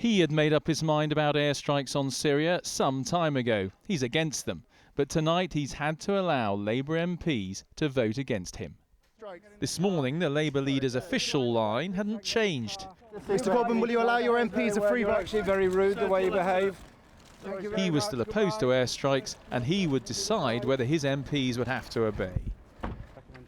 He had made up his mind about airstrikes on Syria some time ago. He's against them. But tonight he's had to allow Labour MPs to vote against him. This morning, the Labour leader's official line hadn't changed. Mr Corbyn, will you allow your MPs a free vote? Actually very rude the way you behave. He was still opposed to airstrikes, and he would decide whether his MPs would have to obey.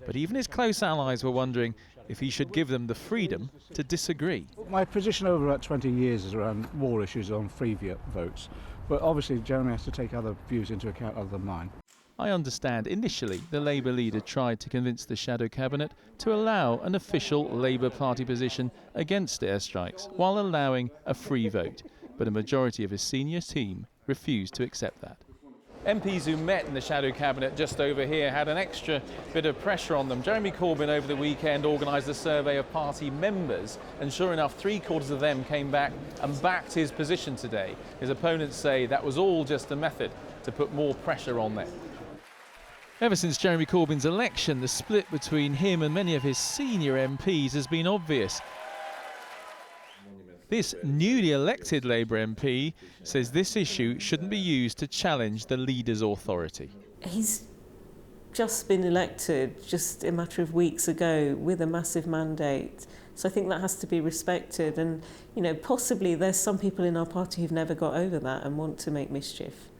But even his close allies were wondering if he should give them the freedom to disagree. My position over about 20 years is around war issues on free votes, but obviously Jeremy has to take other views into account other than mine. I understand initially the Labour leader tried to convince the shadow cabinet to allow an official Labour Party position against airstrikes while allowing a free vote, but a majority of his senior team refused to accept that. MPs who met in the shadow cabinet just over here had an extra bit of pressure on them. Jeremy Corbyn over the weekend organised a survey of party members, and sure enough, 3/4 of them came back and backed his position today. His opponents say that was all just a method to put more pressure on them. Ever since Jeremy Corbyn's election, the split between him and many of his senior MPs has been obvious. This newly elected Labour MP says this issue shouldn't be used to challenge the leader's authority. He's just been elected just a matter of weeks ago with a massive mandate. So I think that has to be respected. And, you know, possibly there's some people in our party who've never got over that and want to make mischief.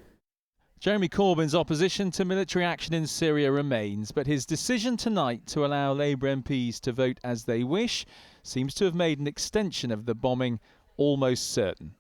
Jeremy Corbyn's opposition to military action in Syria remains, but his decision tonight to allow Labour MPs to vote as they wish seems to have made an extension of the bombing almost certain.